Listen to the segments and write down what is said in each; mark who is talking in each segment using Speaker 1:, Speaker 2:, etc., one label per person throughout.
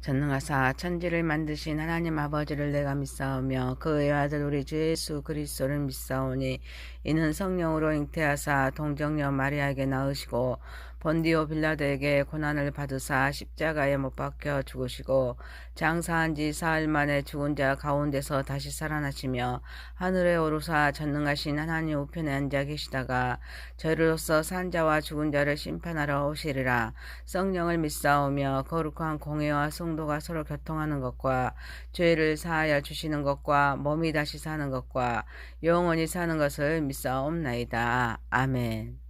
Speaker 1: 전능하사 천지를 만드신 하나님 아버지를 내가 믿사오며 그의 아들 우리 주 예수 그리스도를 믿사오니 이는 성령으로 잉태하사 동정녀 마리아에게 낳으시고 본디오 빌라도에게 고난을 받으사 십자가에 못 박혀 죽으시고 장사한 지 사흘 만에 죽은 자 가운데서 다시 살아나시며 하늘에 오르사 전능하신 하나님 우편에 앉아 계시다가 저희로서 산 자와 죽은 자를 심판하러 오시리라. 성령을 믿사오며 거룩한 공회와 성도가 서로 교통하는 것과 죄를 사하여 주시는 것과 몸이 다시 사는 것과 영원히 사는 것을 믿사옵나이다. 아멘.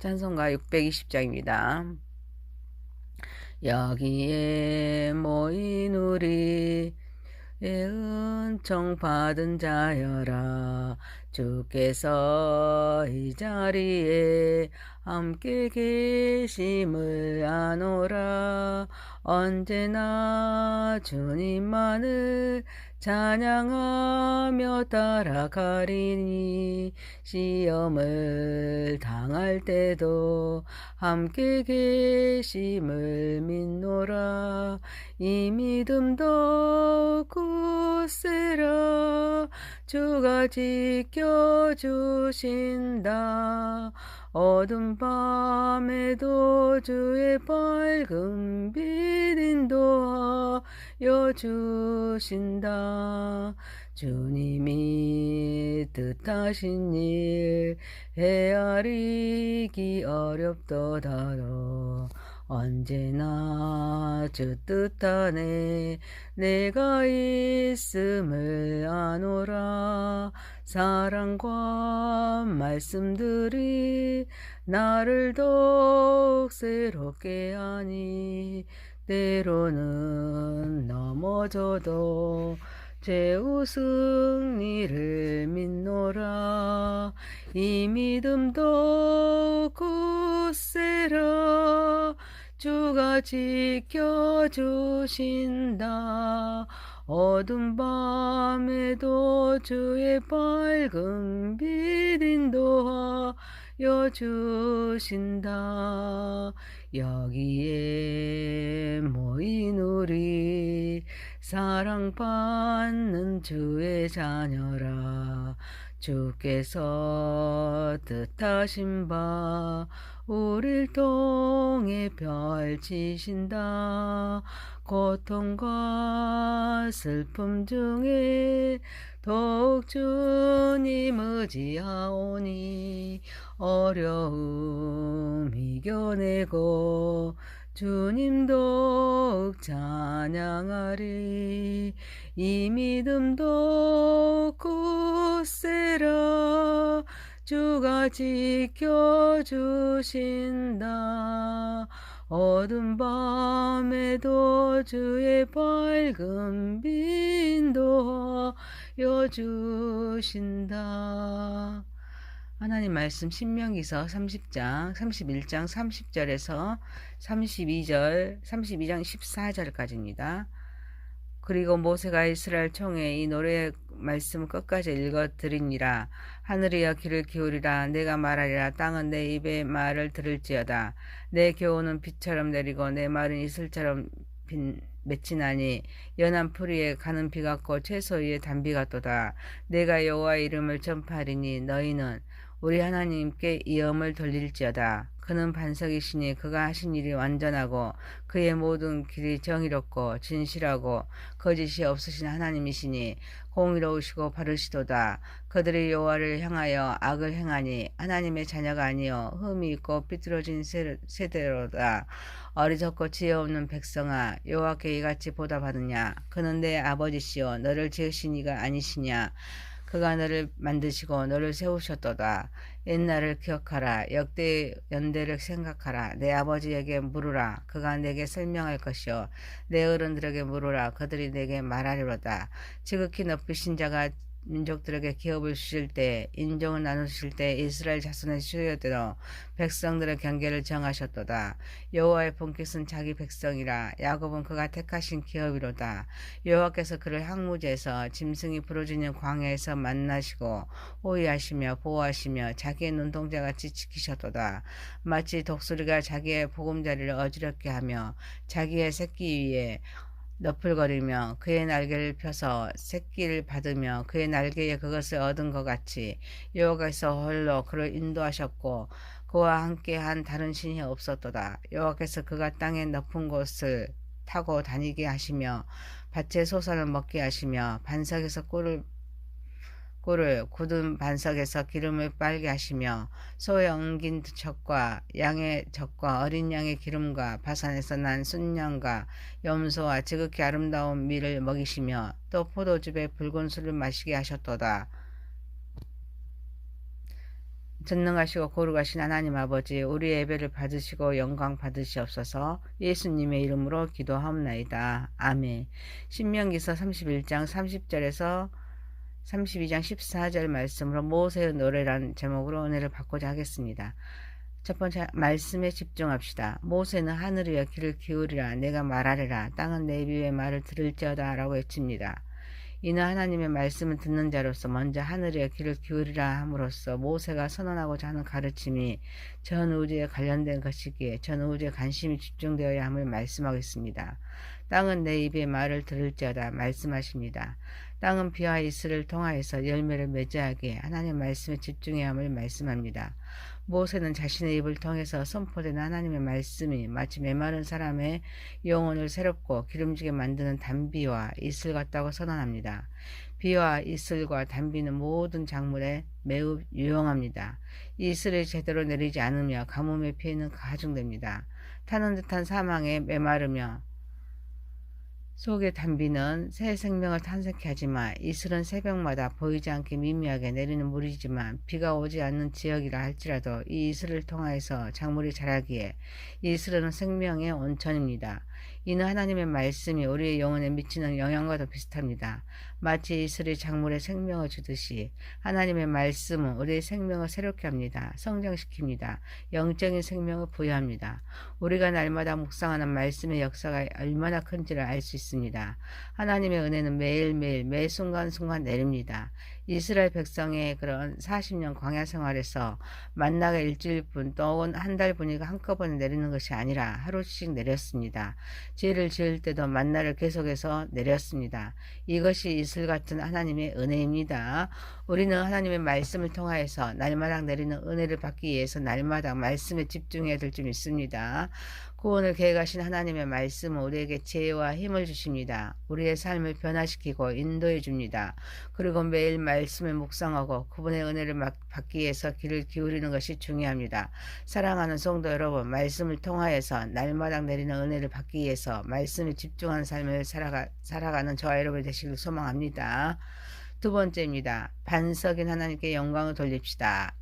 Speaker 1: 찬송가 620장입니다. 여기에 모인 우리 은총 받은 자여라. 주께서 이 자리에 함께 계심을 아노라. 언제나 주님만을 찬양하며 따라가리니 시험을 당할 때도 함께 계심을 믿노라. 이 믿음도 굳세라. 주가 지켜주신다. 어둠 밤에도 주의 밝은 빛 인도하여 주신다. 주님이 뜻하신 일 헤아리기 어렵도다로 언제나 주 뜻 안에 내가 있음을 아노라. 사랑과 말씀들이 나를 더욱 새롭게 하니 때로는 넘어져도 죄우 승리를 믿노라. 이 믿음도 굳세라. 주가 지켜주신다. 어둠 밤에도 주의 밝은 빛 인도하여 주신다. 여기에 모인 우리 사랑받는 주의 자녀라. 주께서 뜻하신 바 우릴 통해 펼치신다. 고통과 슬픔 중에 더욱 주님 의지하오니 어려움 이겨내고 주님 더욱 찬양하리. 이 믿음도 굳세라. 주가 지켜주신다. 어둠 밤에도 주의 밝은 빛 인도하여 주신다. 하나님 말씀 신명기서 30장 31장 30절에서 32장 14절까지입니다. 그리고 모세가 이스라엘 총회에 이 노래 말씀 끝까지 읽어드리니라. 하늘이여 귀를 기울이라. 내가 말하리라. 땅은 내 입의 말을 들을지어다. 내 교훈은 비처럼 내리고 내 말은 이슬처럼 맺히나니 연한 풀 위에 가는 비 같고 채소 위에 단비 같도다. 내가 여호와의 이름을 전파하리니 너희는 우리 하나님께 이음을 돌릴지어다. 그는 반석이시니 그가 하신 일이 완전하고 그의 모든 길이 정의롭고 진실하고 거짓이 없으신 하나님이시니 공의로우시고 바르시도다. 그들이 여호와를 향하여 악을 행하니 하나님의 자녀가 아니요 흠이 있고 삐뚤어진 세대로다. 어리석고 지혜 없는 백성아, 여호와께 이같이 보답하느냐? 그는 내 아버지시요 너를 지으신 이가 아니시냐? 그가 너를 만드시고 너를 세우셨도다. 옛날을 기억하라. 역대 연대를 생각하라. 내 아버지에게 물으라. 그가 내게 설명할 것이요 내 어른들에게 물으라. 그들이 내게 말하리로다. 지극히 높으신 자가 민족들에게 기업을 주실 때 인종을 나누실 때 이스라엘 자손의 수요대로 백성들의 경계를 정하셨도다. 여호와의 본깃은 자기 백성이라 야곱은 그가 택하신 기업이로다. 여호와께서 그를 항무지에서 짐승이 부러지는 광야에서 만나시고 호위하시며 보호하시며 자기의 눈동자같이 지키셨도다. 마치 독수리가 자기의 보금자리를 어지럽게 하며 자기의 새끼 위에 너풀거리며 그의 날개를 펴서 새끼를 받으며 그의 날개에 그것을 얻은 것 같이 여호와께서 홀로 그를 인도하셨고 그와 함께한 다른 신이 없었도다. 여호와께서 그가 땅의 높은 곳을 타고 다니게 하시며 밭의 소산을 먹게 하시며 반석에서 꿀을 굳은 반석에서 기름을 빨게 하시며 소의 엉긴 젖과 양의 젖과 어린 양의 기름과 바산에서 난 순양과 염소와 지극히 아름다운 밀을 먹이시며 또 포도즙에 붉은 술을 마시게 하셨도다. 전능하시고 거룩하신 하나님 아버지, 우리의 예배를 받으시고 영광 받으시옵소서. 예수님의 이름으로 기도하옵나이다. 아멘. 신명기서 31장 30절에서 32장 14절 말씀으로 모세의 노래라는 제목으로 은혜를 받고자 하겠습니다. 첫 번째 말씀에 집중합시다. 모세는 하늘 위에 귀를 기울이라 내가 말하리라 땅은 내 입의 말을 들을지어다 라고 외칩니다. 이는 하나님의 말씀을 듣는 자로서 먼저 하늘에 귀를 기울이라 함으로써 모세가 선언하고자 하는 가르침이 전 우주에 관련된 것이기에 전 우주에 관심이 집중되어야 함을 말씀하겠습니다. 땅은 내 입의 말을 들을지어다 말씀하십니다. 땅은 비와 이슬을 통하여서 열매를 맺어야 하기에 하나님의 말씀에 집중해야 함을 말씀합니다. 모세는 자신의 입을 통해서 선포된 하나님의 말씀이 마치 메마른 사람의 영혼을 새롭고 기름지게 만드는 단비와 이슬 같다고 선언합니다. 비와 이슬과 단비는 모든 작물에 매우 유용합니다. 이슬이 제대로 내리지 않으며 가뭄의 피해는 가중됩니다. 타는 듯한 사망에 메마르며 속의 단비는 새 생명을 탄생케 하지만 이슬은 새벽마다 보이지 않게 미미하게 내리는 물이지만 비가 오지 않는 지역이라 할지라도 이 이슬을 통하여서 작물이 자라기에 이슬은 생명의 온천입니다. 이는 하나님의 말씀이 우리의 영혼에 미치는 영향과도 비슷합니다. 마치 이슬이 작물에 생명을 주듯이 하나님의 말씀은 우리의 생명을 새롭게 합니다. 성장시킵니다. 영적인 생명을 부여합니다. 우리가 날마다 묵상하는 말씀의 역사가 얼마나 큰지를 알 수 있습니다. 하나님의 은혜는 매일매일 매 순간순간 내립니다. 이스라엘 백성의 그런 40년 광야 생활에서 만나가 일주일분 또는 한 달분이 한꺼번에 내리는 것이 아니라 하루씩 내렸습니다. 죄를 지을 때도 만나를 계속해서 내렸습니다. 이것이 이슬 같은 하나님의 은혜입니다. 우리는 하나님의 말씀을 통하여서 날마다 내리는 은혜를 받기 위해서 날마다 말씀에 집중해야 될 줄 믿습니다. 구원을 계획하신 하나님의 말씀은 우리에게 지혜와 힘을 주십니다. 우리의 삶을 변화시키고 인도해 줍니다. 그리고 매일 말씀을 묵상하고 그분의 은혜를 받기 위해서 귀를 기울이는 것이 중요합니다. 사랑하는 성도 여러분, 말씀을 통하여서 날마다 내리는 은혜를 받기 위해서 말씀에 집중하는 삶을 살아가는 저와 여러분 되시길 소망합니다. 두 번째입니다. 반석인 하나님께 영광을 돌립시다.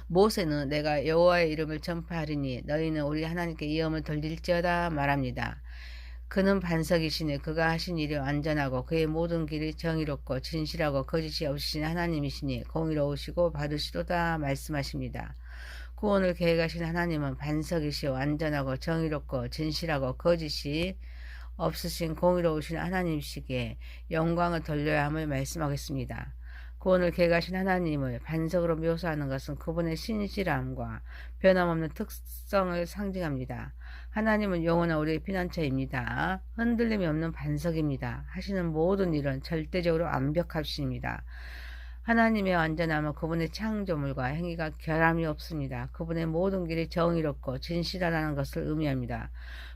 Speaker 1: 모세는 내가 여호와의 이름을 전파하리니 너희는 우리 하나님께 이음을 돌릴지어다 말합니다. 그는 반석이시니 그가 하신 일이 완전하고 그의 모든 길이 정의롭고 진실하고 거짓이 없으신 하나님이시니 공의로우시고 바르시도다 말씀하십니다. 구원을 계획하신 하나님은 반석이시오 완전하고 정의롭고 진실하고 거짓이 없으신 공의로우신 하나님이시기에 영광을 돌려야 함을 말씀하겠습니다. 구원을 계획하신 하나님을 반석으로 묘사하는 것은 그분의 신실함과 변함없는 특성을 상징합니다. 하나님은 영원한 우리의 피난처입니다. 흔들림이 없는 반석입니다. 하시는 모든 일은 절대적으로 완벽하십니다. 하나님의 완전함은 그분의 창조물과 행위가 결함이 없습니다. 그분의 모든 길이 정의롭고 진실하다는 것을 의미합니다.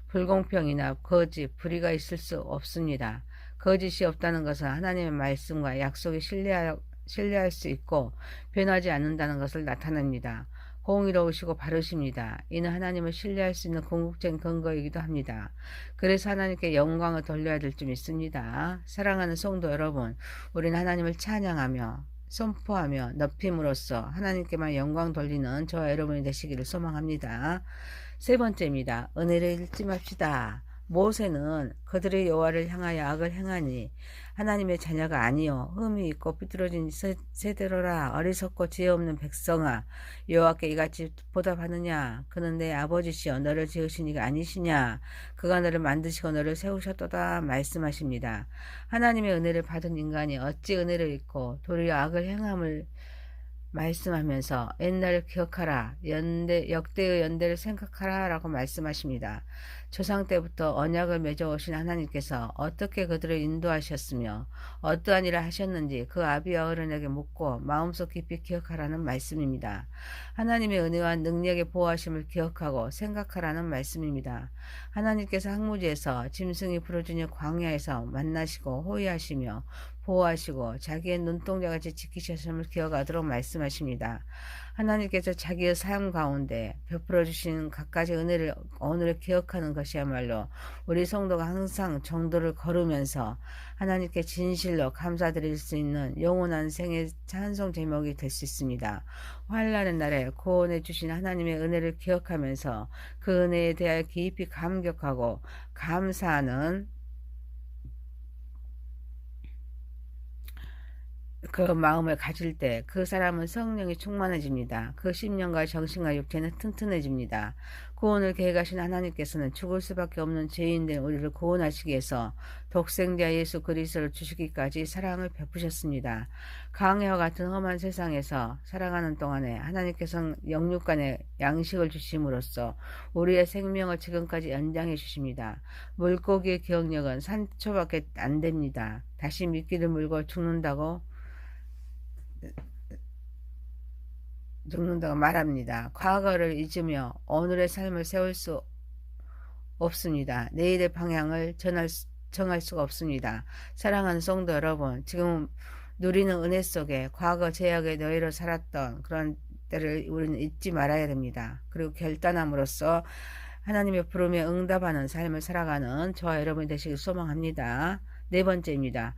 Speaker 1: 불공평이나 거짓, 불의가 있을 수 없습니다. 거짓이 없다는 것은 하나님의 말씀과 약속에 신뢰할 수 있고 변하지 않는다는 것을 나타냅니다. 공의로우시고 바르십니다. 이는 하나님을 신뢰할 수 있는 궁극적인 근거이기도 합니다. 그래서 하나님께 영광을 돌려야 될 줄 믿습니다. 사랑하는 성도 여러분, 우리는 하나님을 찬양하며 선포하며 높임으로써 하나님께만 영광 돌리는 저와 여러분이 되시기를 소망합니다. 세 번째입니다. 은혜를 잊지 맙시다. 모세는 그들이 여호와를 향하여 악을 행하니 하나님의 자녀가 아니요 흠이 있고 삐뚤어진 세대로라. 어리석고 지혜 없는 백성아, 여호와께 이같이 보답하느냐? 그는 내 아버지시여 너를 지으신 이가 아니시냐? 그가 너를 만드시고 너를 세우셨도다 말씀하십니다. 하나님의 은혜를 받은 인간이 어찌 은혜를 잊고 도리어 악을 행함을 말씀하면서 옛날을 기억하라, 역대의 연대를 생각하라 라고 말씀하십니다. 조상 때부터 언약을 맺어오신 하나님께서 어떻게 그들을 인도하셨으며 어떠한 일을 하셨는지 그 아비와 어른에게 묻고 마음속 깊이 기억하라는 말씀입니다. 하나님의 은혜와 능력의 보호하심을 기억하고 생각하라는 말씀입니다. 하나님께서 항무지에서 짐승이 부러지는 광야에서 만나시고 호위하시며 보호하시고 자기의 눈동자같이 지키셨음을 기억하도록 말씀하십니다. 하나님께서 자기의 삶 가운데 베풀어 주신 갖가지 은혜를 오늘 기억하는 것이야말로 우리 성도가 항상 정도를 걸으면서 하나님께 진실로 감사드릴 수 있는 영원한 생의 찬송 제목이 될 수 있습니다. 환난의 날에 구원해 주신 하나님의 은혜를 기억하면서 그 은혜에 대하여 깊이 감격하고 감사하는 그 마음을 가질 때 그 사람은 성령이 충만해집니다. 그 심령과 정신과 육체는 튼튼해집니다. 구원을 계획하신 하나님께서는 죽을 수밖에 없는 죄인된 우리를 구원하시기 위해서 독생자 예수 그리스도를 주시기까지 사랑을 베푸셨습니다. 강해와 같은 험한 세상에서 살아가는 동안에 하나님께서는 영육간에 양식을 주심으로써 우리의 생명을 지금까지 연장해 주십니다. 물고기의 기억력은 산초밖에 안 됩니다. 다시 미끼를 물고 죽는다고 말합니다. 과거를 잊으며 오늘의 삶을 세울 수 없습니다. 내일의 방향을 정할 수가 없습니다. 사랑하는 성도 여러분, 지금 누리는 은혜 속에 과거 죄악의 노예로 살았던 그런 때를 우리는 잊지 말아야 됩니다. 그리고 결단함으로써 하나님의 부름에 응답하는 삶을 살아가는 저와 여러분이 되시길 소망합니다. 네 번째입니다.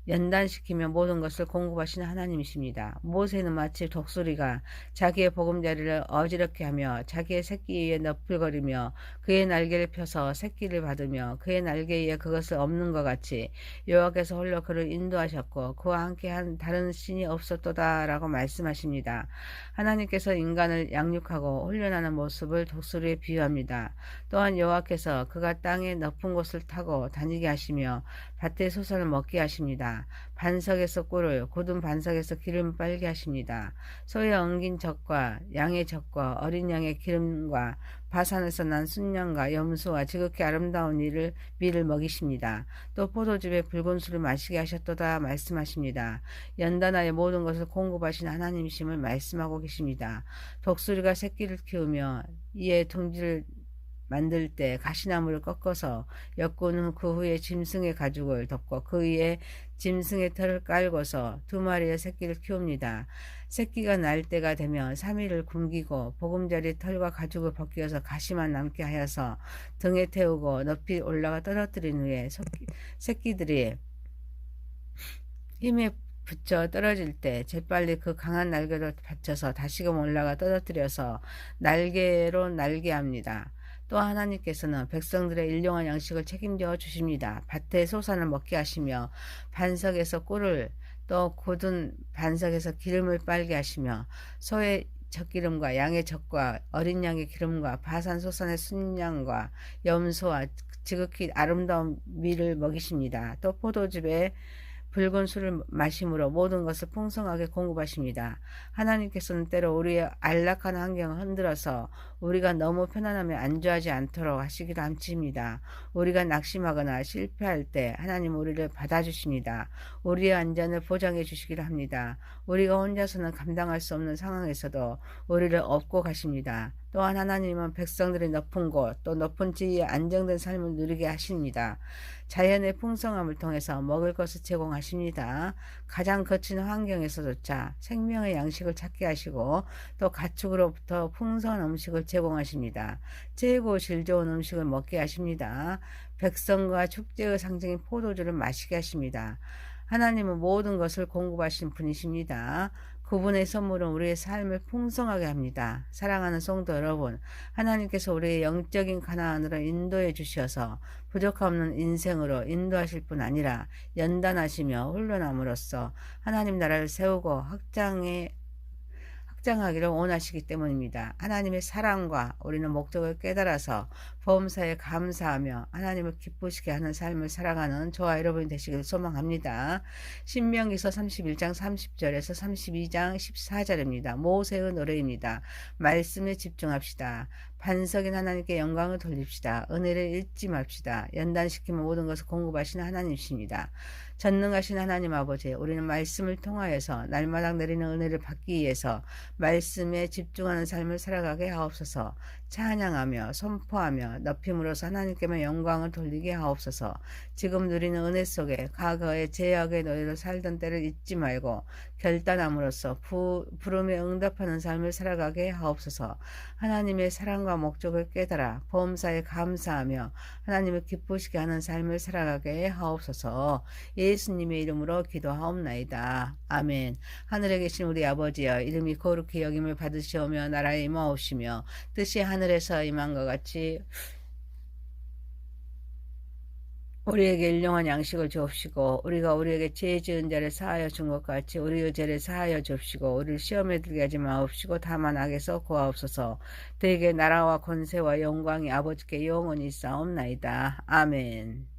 Speaker 1: 연단시키며 모든 것을 공급하시는 하나님이십니다. 모세는 마치 독수리가 자기의 보금자리를 어지럽게 하며 자기의 새끼 위에 너풀거리며 그의 날개를 펴서 새끼를 받으며 그의 날개 위에 그것을 엎는 것 같이 여호와께서 홀로 그를 인도하셨고 그와 함께한 다른 신이 없었도다 라고 말씀하십니다. 하나님께서 인간을 양육하고 훈련하는 모습을 독수리에 비유합니다. 또한 여호와께서 그가 땅의 높은 곳을 타고 다니게 하시며 밭의 소산을 먹게 하십니다. 반석에서 꿀을, 굳은 반석에서 기름을 빨게 하십니다. 소에 엉긴 젖과 양의 젖과 어린 양의 기름과 바산에서 난 순양과 염소와 지극히 아름다운 밀을 먹이십니다. 또 포도즙에 붉은 술을 마시게 하셨도다 말씀하십니다. 연단하여 모든 것을 공급하신 하나님이심을 말씀하고 계십니다. 독수리가 새끼를 키우며 이에 둥지를 만들 때 가시나무를 꺾어서 엮은 후 그 후에 짐승의 가죽을 덮고 그 위에 짐승의 털을 깔고서 2마리의 새끼를 키웁니다. 새끼가 날 때가 되면 3일을 굶기고 보금자리 털과 가죽을 벗겨서 가시만 남게 하여서 등에 태우고 높이 올라가 떨어뜨린 후에 새끼들이 힘에 붙여 떨어질 때 재빨리 그 강한 날개로 받쳐서 다시금 올라가 떨어뜨려서 날개로 날게 합니다. 또 하나님께서는 백성들의 일용할 양식을 책임져 주십니다. 밭의 소산을 먹게 하시며 반석에서 꿀을 또 굳은 반석에서 기름을 빨게 하시며 소의 젖기름과 양의 젖과 어린 양의 기름과 바산 소산의 순양과 염소와 지극히 아름다운 밀을 먹이십니다. 또 포도즙에 붉은 술을 마심으로 모든 것을 풍성하게 공급하십니다. 하나님께서는 때로 우리의 안락한 환경을 흔들어서 우리가 너무 편안함에 안주하지 않도록 하시기도 함칩니다. 우리가 낙심하거나 실패할 때 하나님 우리를 받아주십니다. 우리의 안전을 보장해 주시기도 합니다. 우리가 혼자서는 감당할 수 없는 상황에서도 우리를 업고 가십니다. 또한 하나님은 백성들의 높은 곳, 또 높은 지위에 안정된 삶을 누리게 하십니다. 자연의 풍성함을 통해서 먹을 것을 제공하십니다. 가장 거친 환경에서조차 생명의 양식을 찾게 하시고 또 가축으로부터 풍성한 음식을 제공하십니다. 최고 질 좋은 음식을 먹게 하십니다. 백성과 축제의 상징인 포도주를 마시게 하십니다. 하나님은 모든 것을 공급하신 분이십니다. 그분의 선물은 우리의 삶을 풍성하게 합니다. 사랑하는 성도 여러분, 하나님께서 우리의 영적인 가나안으로 인도해 주셔서 부족함 없는 인생으로 인도하실 뿐 아니라 연단하시며 훈련함으로써 하나님 나라를 세우고 확장하기를 원하시기 때문입니다. 하나님의 사랑과 우리는 목적을 깨달아서 범사에 감사하며 하나님을 기쁘시게 하는 삶을 살아가는 저와 여러분이 되시길 소망합니다. 신명기서 31장 30절에서 32장 14절입니다. 모세의 노래입니다. 말씀에 집중합시다. 반석인 하나님께 영광을 돌립시다. 은혜를 잊지 맙시다. 연단시키면 모든 것을 공급하시는 하나님이십니다. 전능하신 하나님 아버지, 우리는 말씀을 통하여서 날마다 내리는 은혜를 받기 위해서 말씀에 집중하는 삶을 살아가게 하옵소서. 찬양하며 선포하며 높임으로써 하나님께만 영광을 돌리게 하옵소서. 지금 누리는 은혜 속에 과거의 죄악의 노예로 살던 때를 잊지 말고 결단함으로써 부름에 응답하는 삶을 살아가게 하옵소서. 하나님의 사랑과 목적을 깨달아 범사에 감사하며 하나님을 기쁘시게 하는 삶을 살아가게 하옵소서. 예수님의 이름으로 기도하옵나이다. 아멘. 하늘에 계신 우리 아버지여, 이름이 거룩히 여김을 받으시오며 나라에 임하옵시며 뜻이 하늘에서 임한 것 같이 우리에게 일용할 양식을 주옵시고 우리가 우리에게 죄 지은 자를 사하여 준 것 같이 우리의 죄를 사하여 주옵시고 우리를 시험에 들게 하지 마옵시고 다만 악에서 구하옵소서. 대개 나라와 권세와 영광이 아버지께 영원히 있사옵나이다. 아멘.